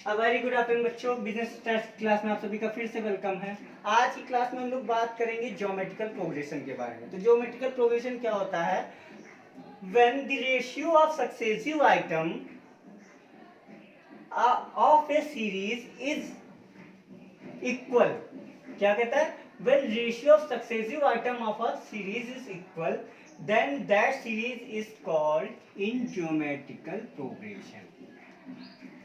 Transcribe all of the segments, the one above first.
Very good afternoon बच्चों, business stars class में आप सभी का फिर से वेलकम है। आज की क्लास में हम लोग बात करेंगे ज्योमेट्रिकल प्रोग्रेशन के बारे में। तो ज्योमेट्रिकल प्रोग्रेशन क्या होता है? When the ratio of successive item of a series is equal. क्या कहता है? When ratio of successive item of a series is equal, then that series is called in geometrical progression.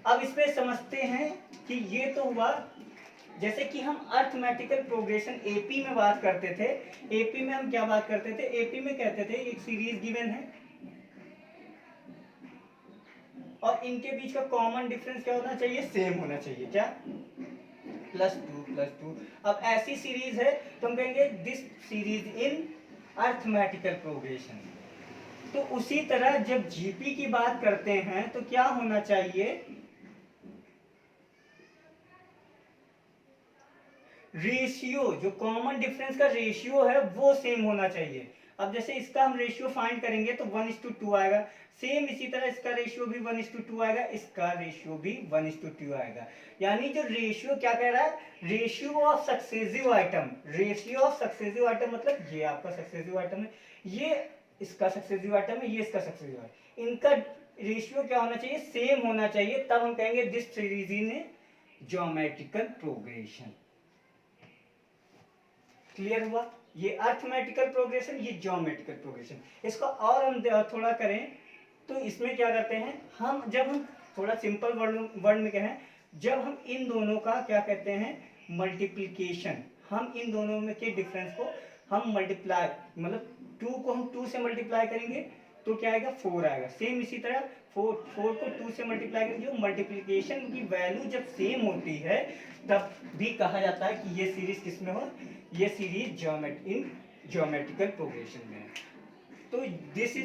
अब इस पे समझते हैं कि ये तो हुआ जैसे कि हम अर्थमेटिकल प्रोग्रेशन एपी में बात करते थे। एपी में हम क्या बात करते थे? एपी में कहते थे एक सीरीज गिवन है और इनके बीच का कॉमन डिफरेंस क्या होना चाहिए? सेम होना चाहिए। क्या? +2 अब ऐसी सीरीज है तो हम कहेंगे this series in arithmetical progression. तो उसी तरह जब जीपी की बात करते हैं तो क्या होना चाहिए? रेशियो, जो कॉमन डिफरेंस का रेशियो है वो सेम होना चाहिए। अब जैसे इसका हम रेशियो फाइंड करेंगे तो 1:2 आएगा। सेम इसी तरह इसका रेशियो भी 1:2 आएगा, इसका रेशियो भी 1:2 आएगा। यानी जो रेशियो क्या कह रहा है? Ratio of successive item. Ratio of successive item मतलब ये आपका सक्सेसिव आइटम है, ये इसका सक्सेसिव आइटम है, ये इसका सक्सेसिव आइटम। इनका रेशियो क्या होना चाहिए? सेम होना चाहिए। तब हम कहेंगे this series in geometrical progression. Clear हुआ? ये अर्थमेटिकल प्रोग्रेशन, ये ज्योमेट्रिकल प्रोग्रेशन। इसको और हम थोड़ा करें तो इसमें क्या करते हैं हम? जब हम थोड़ा सिंपल वर्ड में कहें, जब हम इन दोनों का क्या कहते हैं? मल्टीप्लिकेशन। हम इन दोनों में के डिफरेंस को हम मल्टीप्लाई, मतलब 2 को हम 2 से मल्टीप्लाई करेंगे तो क्या आएगा? 4 आएगा। सेम इसी तरह 4 को 2 से मल्टीप्लाई करेंगे। जो मल्टीप्लिकेशन की वैल्यू जब सेम होती है तब भी कहा जाता है कि ये सीरीज किस में हो? ये सीरीज इन ज्योमेट्रिकल प्रोग्रेशन में है। तो this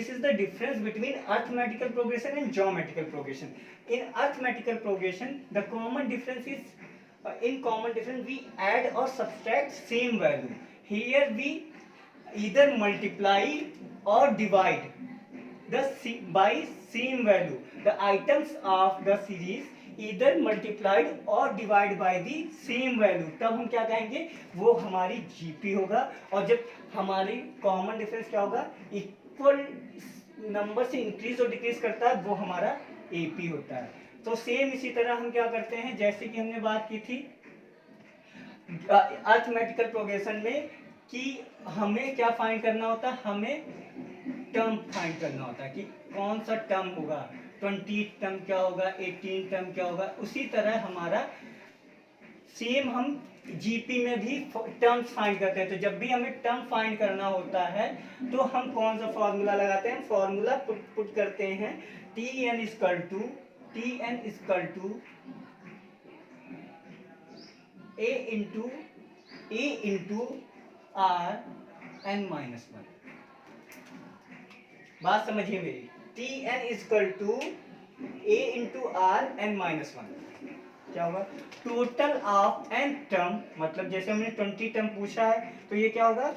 is the difference between arithmetical progression and geometrical progression. In arithmetical progression the common difference is in common difference we add or subtract same value. Here we either multiply or divide by same value. The items of the series either multiplied or divided by the same value. तब हम क्या कहेंगे? वो हमारी GP होगा। और जब हमारी कॉमन डिफरेंस क्या होगा? इक्वल नंबर से इंक्रीज और डिक्रीज करता है, वो हमारा एपी होता है। तो सेम इसी तरह हम क्या करते हैं, जैसे कि हमने बात की थी अर्थमेटिकल प्रोग्रेशन में कि हमें क्या फाइंड करना होता है? हमें टर्म फाइंड करना होता है कि कौन सा टर्म होगा, 20 टर्म क्या होगा, 18 टर्म क्या होगा। उसी तरह हमारा सेम हम जीपी में भी टर्म्स फाइंड करते हैं। तो जब भी हमें टर्म फाइंड करना होता है तो हम कौन सा फॉर्मूला लगाते हैं? फॉर्मूला पुट करते हैं Tn A into R n minus 1। बात समझिए मेरी। Tn A into R n minus 1 क्या होगा? टोटल ऑफ n टर्म, मतलब जैसे हमने 20 टर्म पूछा है तो ये क्या होगा?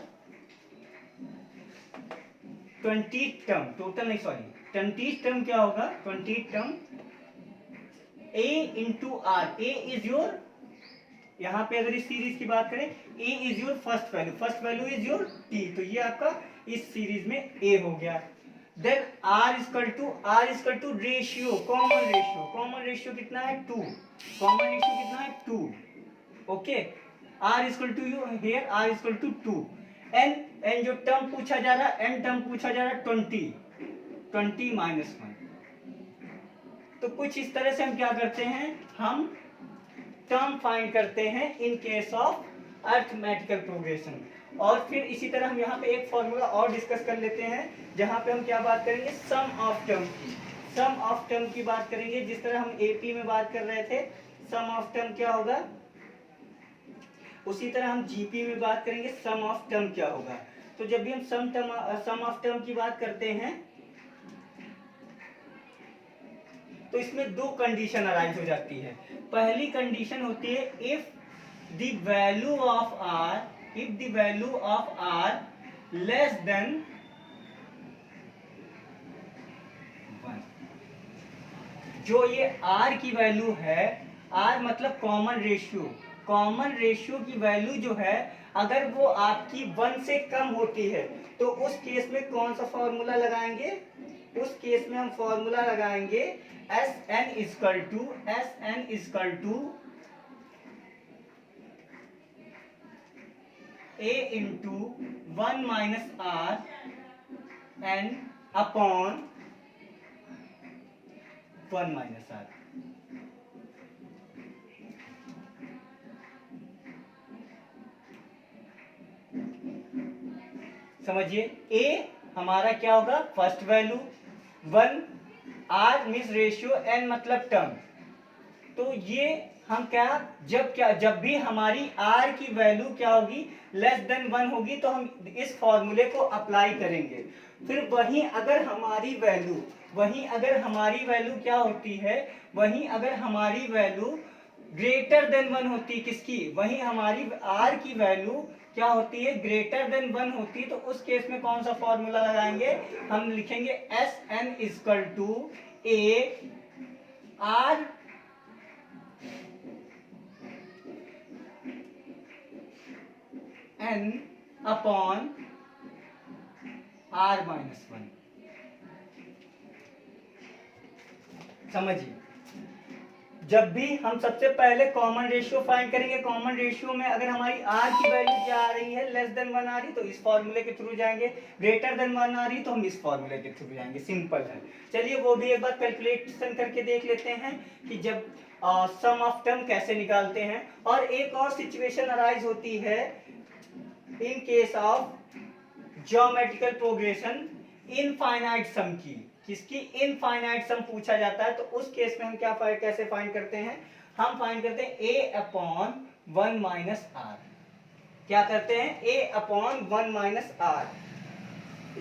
20 टर्म, टोटल नहीं सॉरी 20 टर्म क्या होगा? 20 term A into R. A is your, यहाँ पे अगर इस सीरीज की बात करें, A is your first value is your T, तो ये आपका इस सीरीज में A हो गया। Then R equal to ratio, common ratio कितना है? 2। कॉमन रेशियो कितना है? 2। Okay, R equal to you here R equal to 2। N जो टर्म पूछा जा रहा है, n टर्म पूछा जा रहा है 20 माइनस 1। तो कुछ इस तरह से हम क्या करते हैं? हम टर्म फाइंड करते हैं इन केस ऑफ अर्थमेटिकल प्रोग्रेशन। और फिर इसी तरह हम यहाँ पे एक फॉर्मूला और डिस्कस कर लेते हैं जहाँ पे हम क्या बात करेंगे? सम ऑफ टर्म की बात करेंगे। जिस तरह हम एपी में बात कर रहे थे सम ऑफ टर्म क्या होगा, उसी तरह हम जीपी में बात करेंगे सम ऑफ टर्म क्या होगा। तो जब भी हम सम ऑफ टर्म की बात करते हैं तो इसमें 2 कंडीशन अराइज हो जाती है। पहली कंडीशन होती है if the value of R less than 1। जो ये r की वैल्यू है, r मतलब कॉमन रेशियो की वैल्यू जो है अगर वो आपकी 1 से कम होती है तो उस केस में कौन सा फॉर्मूला लगाएंगे? उस केस में हम फॉर्मूला लगाएंगे Sn is equal to a into 1 minus r n upon 1 minus r। समझिए, a हमारा क्या होगा? First value, 1, r means ratio, n मतलब टर्म। तो ये हम जब भी हमारी r की वैल्यू क्या होगी? लेस देन 1 होगी तो हम इस फॉर्मूले को अप्लाई करेंगे। फिर वहीं अगर हमारी वैल्यू क्या होती है? वहीं अगर हमारी वैल्यू ग्रेटर देन 1 होती है, किसकी? वहीं हमारी r की वैल्यू क्या होती है? ग्रेटर देन 1 होती है। तो उस केस में कौन सा फॉर्मूला लगाएंगे? हम लिखेंगे Sn is equal to a r n upon r minus 1। समझिए, जब भी हम सबसे पहले कॉमन रेशियो फाइंड करेंगे, कॉमन रेशियो में अगर हमारी r की वैल्यू क्या आ रही है? लेस देन 1 आ रही, तो इस फॉर्मूले के थ्रू जाएंगे। ग्रेटर देन 1 आ रही तो हम इस फॉर्मूले के थ्रू जाएंगे। सिंपल है। चलिए वो भी एक बार कैलकुलेशन करके देख लेते हैं कि जब सम ऑफ टर्म कैसे निकालते हैं। और एक और सिचुएशन अराइज होती है in case of geometrical progression, infinite sum की। किसकी? इनफाइनाइट सम पूछा जाता है। तो उस केस में हम कैसे फाइंड करते हैं? हम फाइंड करते हैं a अपॉन 1 माइनस r। क्या करते हैं? a upon 1 minus r।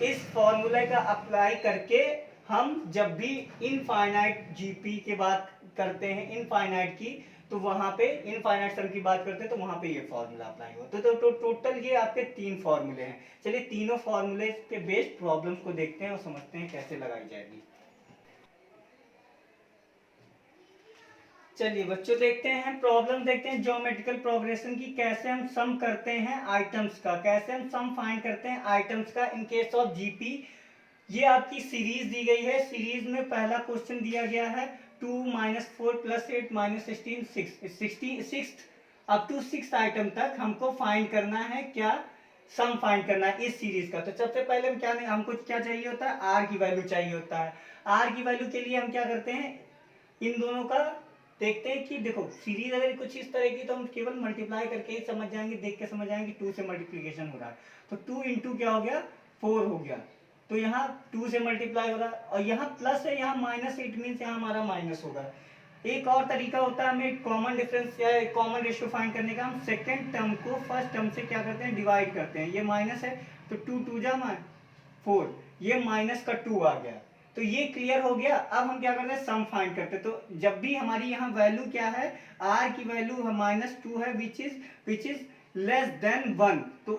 इस फॉर्मूले का अप्लाई करके हम जब भी इनफाइनाइट जीपी की बात करते हैं, इनफाइनाइट की, तो वहां पे इनफाइनाइट सम की बात करते हैं तो वहां पे ये फॉर्मूला अप्लाई होता है। तो टोटल ये आपके 3 फॉर्मूले हैं। चलिए तीनों फॉर्मूले के बेस्ड प्रॉब्लम्स को देखते हैं और समझते हैं कैसे लगाई जाएगी। चलिए बच्चों, देखते हैं प्रॉब्लम, देखते हैं ज्योमेट्रिकल प्रोग्रेशन की, कैसे हम सम करते हैं आइटम्स का, कैसे हम सम फाइंड करते हैं आइटम्स का इन केस ऑफ जीपी। ये आपकी सीरीज दी गई है। सीरीज में पहला क्वेश्चन दिया गया है 2 - 4 + 8 - 16 6 अप टू 6 आइटम तक हमको फाइंड करना है। क्या? सम फाइंड करना है इस सीरीज का। तो सबसे पहले हमको क्या चाहिए होता है? आर की वैल्यू चाहिए होता है। आर की वैल्यू के लिए हम क्या करते हैं? इन दोनों का देखते हैं कि देखो, सीरीज अगर कुछ इस तरह की तो हम केवल मल्टीप्लाई करके ही समझ जाएंगे, देख के समझ जाएंगे 2 से मल्टीप्लीकेशन हो रहा है। तो 2 इंटू क्या हो गया? 4 हो गया। तो यहाँ 2 से मल्टीप्लाई हो रहा है और यहाँ प्लस है, यहाँ माइनस, इट मीन्स यहाँ हमारा माइनस होगा। एक और तरीका होता है हमें कॉमन डिफरेंस या कॉमन रेशियो फाइंड करने का। हम सेकेंड टर्म को फर्स्ट टर्म से क्या करते हैं? डिवाइड करते हैं। ये माइनस है तो 2 2 जा 4, ये माइनस का 2 आ गया। तो ये क्लियर हो गया। अब हम क्या करते हैं? सम फाइंड करते हैं। तो जब भी हमारी यहाँ वैल्यू क्या है? r की वैल्यू -2 है, विच इज लेस देन 1। तो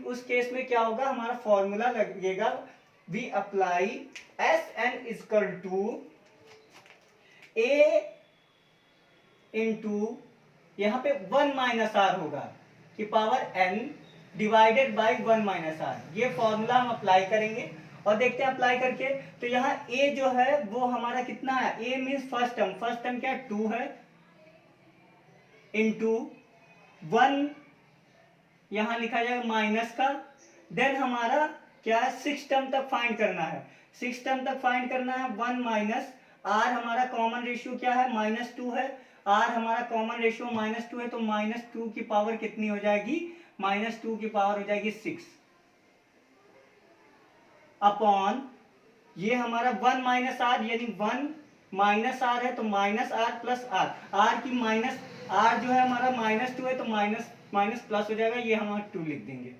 उस केस में क्या होगा? हमारा फॉर्मूला लगेगा, we apply Sn is equal to a into, यहाँ पे 1 माइनस r होगा कि power n divided by 1 minus r। ये फॉर्मूला हम अप्लाई करेंगे और देखते हैं अप्लाई करके। तो यहाँ a जो है वो हमारा कितना है? a मीन्स फर्स्ट टर्म क्या है? 2 है, इंटू 1 यहाँ लिखा जाएगा माइनस का। देन हमारा क्या है? 6 टर्म तक फाइंड करना है। 6 टर्म तक फाइंड करना है। 1 माइनस r, हमारा कॉमन रेशियो क्या है? -2 है। r हमारा कॉमन रेशियो -2 है, तो -2 की पावर कितनी हो जाएगी? -2 की पावर हो जाएगी 6 अपॉन ये हमारा 1 माइनस r, यानी 1 माइनस r है तो -r प्लस r। r की माइनस r जो है हमारा -2 है तो माइनस प्लस हो जाएगा, ये हम 2 लिख देंगे।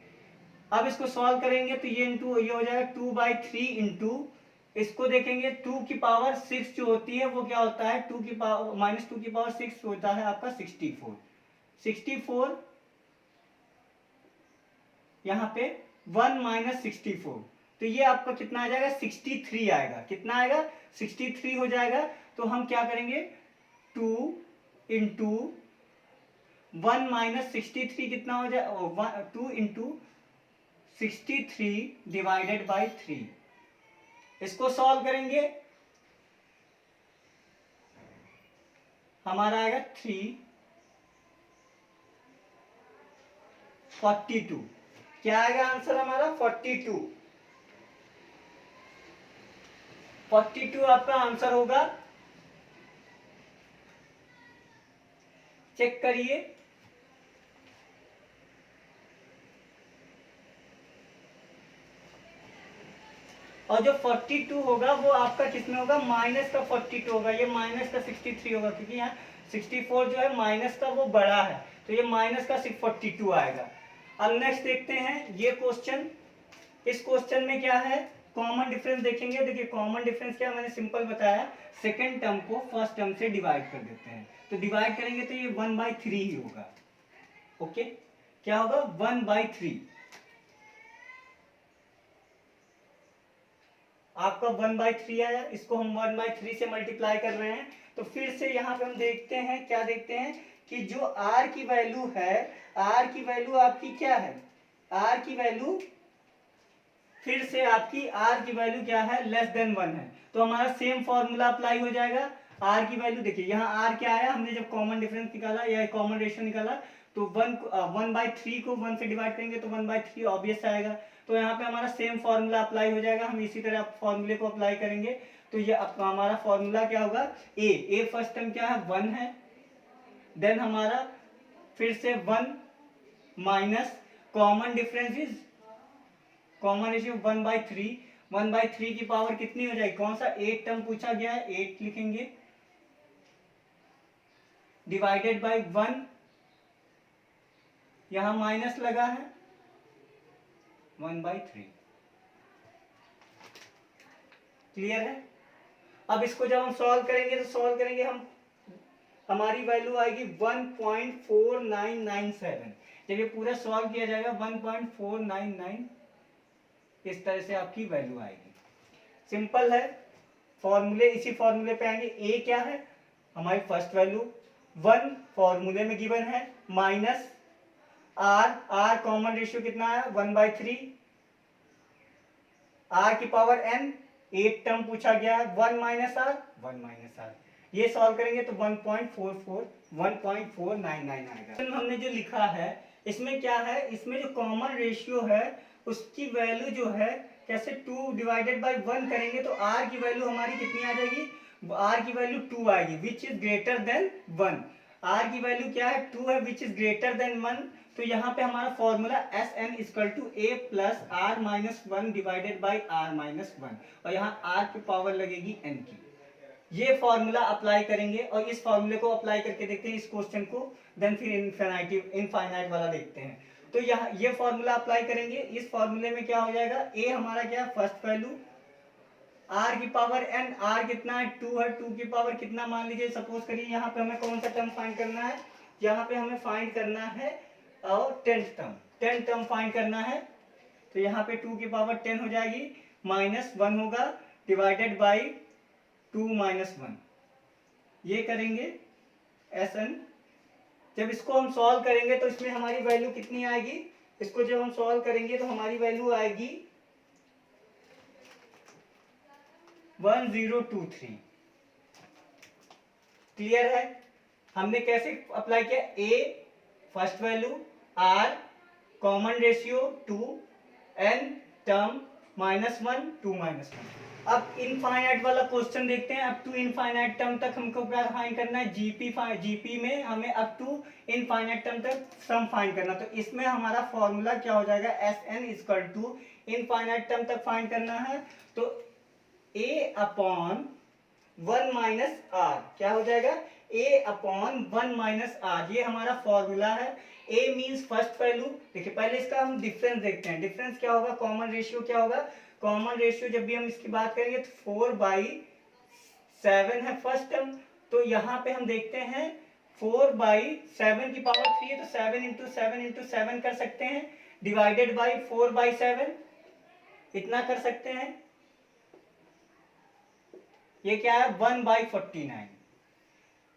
अब इसको सॉल्व करेंगे तो ये हो जाएगा 2/3 इंटू, इसको देखेंगे 2 की पावर 6 जो होती है वो क्या होता है? 2 की पावर -2 की पावर 6 होता है आपका 64 यहाँ पे 1 - 64, तो ये आपका कितना आ जाएगा? 63 आएगा। कितना आएगा? 63 हो जाएगा। तो हम क्या करेंगे 2 इंटू 1 माइनस 63 कितना हो जाए 2 इंटू 63 डिवाइडेड बाई 3। इसको सॉल्व करेंगे हमारा आएगा 342। क्या आएगा आंसर हमारा 42। 42 आपका आंसर होगा। चेक करिए। और जो 42 होगा वो आपका किसमें होगा माइनस का 42 होगा, ये माइनस का 63 होगा, क्योंकि यहाँ 64 जो है माइनस का वो बड़ा है, तो ये माइनस का 42 आएगा। अब नेक्स्ट देखते हैं ये क्वेश्चन। इस क्वेश्चन में क्या है कॉमन डिफरेंस देखेंगे। देखिए कॉमन डिफरेंस क्या मैंने सिंपल बताया, सेकेंड टर्म को फर्स्ट टर्म से डिवाइड कर देते हैं, तो डिवाइड करेंगे तो ये 1/3 ही होगा। ओके क्या होगा 1/3। आपका 1/3 आया, इसको हम 1/3 से मल्टीप्लाई कर रहे हैं। तो फिर से यहाँ पे हम देखते हैं, क्या देखते हैं कि जो r की वैल्यू है, r की वैल्यू आपकी क्या है, r की वैल्यू फिर से आपकी r की वैल्यू क्या है लेस देन 1 है, तो हमारा सेम फॉर्मूला अप्लाई हो जाएगा। r की वैल्यू देखिए यहाँ r क्या आया, हमने जब कॉमन डिफरेंस निकाला या कॉमन रेशियो निकाला तो 1/3 को 1 से डिवाइड करेंगे तो 1/3 ऑब्वियस आएगा। तो यहाँ पे हमारा सेम फॉर्मूला अप्लाई हो जाएगा, हम इसी तरह फॉर्मूले को अप्लाई करेंगे। तो ये हमारा फॉर्मूला क्या होगा, a फर्स्ट टर्म क्या है 1 है, देन हमारा फिर से 1 minus common difference is common ratio 1/3। 1/3 की पावर कितनी हो जाएगी, कौन सा 8 टर्म पूछा गया है 8 लिखेंगे, डिवाइडेड बाई 1, यहां माइनस लगा है 1/3। क्लियर है। अब इसको जब हम सॉल्व करेंगे तो सॉल्व करेंगे हम, हमारी वैल्यू आएगी 1.4997। जब ये पूरा सॉल्व किया जाएगा 1.499 इस तरह से आपकी वैल्यू आएगी। सिंपल है, फॉर्मूले इसी फॉर्मूले पे आएंगे। ए क्या है हमारी फर्स्ट वैल्यू 1 फॉर्मूले में गिवन है, माइनस आर कॉमन रेशियो कितना है 1/3, आर की पावर n 8 टर्म पूछा गया है 1 माइनस आर 1 माइनस आर। ये सॉल्व करेंगे तो 1.4999 आएगा। हमने जो लिखा है इसमें क्या है, इसमें जो कॉमन रेशियो है उसकी वैल्यू जो है कैसे 2 डिवाइडेड बाई 1 करेंगे तो r की वैल्यू हमारी कितनी आ जाएगी, r की वैल्यू 2 आएगी which is greater than 1। r की वैल्यू क्या है 2 है विच इज ग्रेटर देन 1। तो यहाँ पे हमारा formula Sn equal to a plus r minus 1 divided by r minus 1, और यहाँ r की पावर लगेगी n की। ये फॉर्मूला अप्लाई करेंगे और इस फॉर्मूले को अप्लाई करके देखते हैं इस क्वेश्चन को, देन फिर इनफाइनाइट वाला देखते हैं। तो यहाँ ये फॉर्मूला अप्लाई करेंगे, इस फॉर्मूले में क्या हो जाएगा a हमारा क्या है फर्स्ट वैल्यू, r की पावर n, r कितना है 2 है, 2 की पावर कितना मान लीजिए सपोज करिए यहाँ पे हमें कौन सा टर्म फाइंड करना है, यहाँ पे हमें फाइंड करना है और 10 टर्म फाइंड करना है। तो यहाँ पे 2 की पावर 10 हो जाएगी, माइनस 1 होगा डिवाइडेड बाई 2 माइनस 1, ये करेंगे Sn। जब इसको हम सॉल्व करेंगे तो इसमें हमारी वैल्यू कितनी आएगी, इसको जब हम सॉल्व करेंगे तो हमारी वैल्यू आएगी 1023। क्लियर है। हमने कैसे अप्लाई किया, a first value, r common ratio 2, n term minus 1 2 minus 1। अब इनफाइनाइट वाला क्वेश्चन देखते हैं। अप टू इनफाइनाइट टर्म तक हमको क्या फाइंड करना है, जीपी में हमें अप टू इनफाइनाइट टर्म तक सम फाइंड करना। तो इसमें हमारा फॉर्मूला क्या हो जाएगा, Sn equal to infinite term तक फाइंड करना है तो a अपॉन 1 माइनस आर क्या हो जाएगा, a अपॉन 1 माइनस आर, ये हमारा फॉर्मूला है। a means first value. देखिए पहले इसका हम डिफरेंस देखते हैं, डिफरेंस क्या होगा, कॉमन रेशियो क्या होगा, कॉमन रेशियो जब भी हम इसकी बात करेंगे तो 4/7 है फर्स्ट टर्म। तो यहाँ पे हम देखते हैं 4/7 की पावर 3 है तो 7 इंटू 7 कर सकते हैं, डिवाइडेड बाई 4/7 इतना कर सकते हैं, ये क्या है 1/49।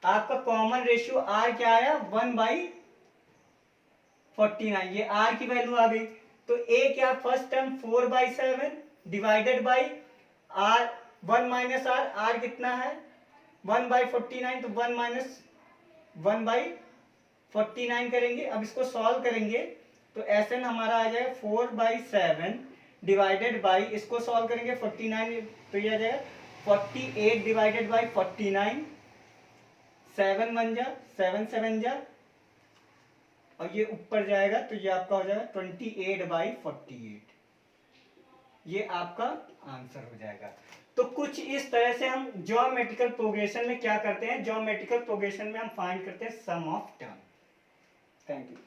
आपका कॉमन रेशियो आर क्या आया 1/49, ये आर की वैल्यू आ गई। तो ए क्या first term 4/7 divided by R 1 minus R, R कितना है 1/49, तो 1/49 करेंगे। अब इसको सॉल्व करेंगे तो एस एन हमारा आ जाएगा 4/7 डिवाइडेड बाई, इसको सॉल्व करेंगे 49, तो ये आ जाएगा 48 डिवाइडेड बाई 49, 7 1 जा 7 7 जा, और ये ऊपर जाएगा तो ये आपका हो जाएगा 28/48। ये आपका आंसर हो जाएगा। तो कुछ इस तरह से हम ज्योमेट्रिकल प्रोग्रेशन में क्या करते हैं, ज्योमेट्रिकल प्रोग्रेशन में हम फाइंड करते हैं सम ऑफ टर्म। Thank you.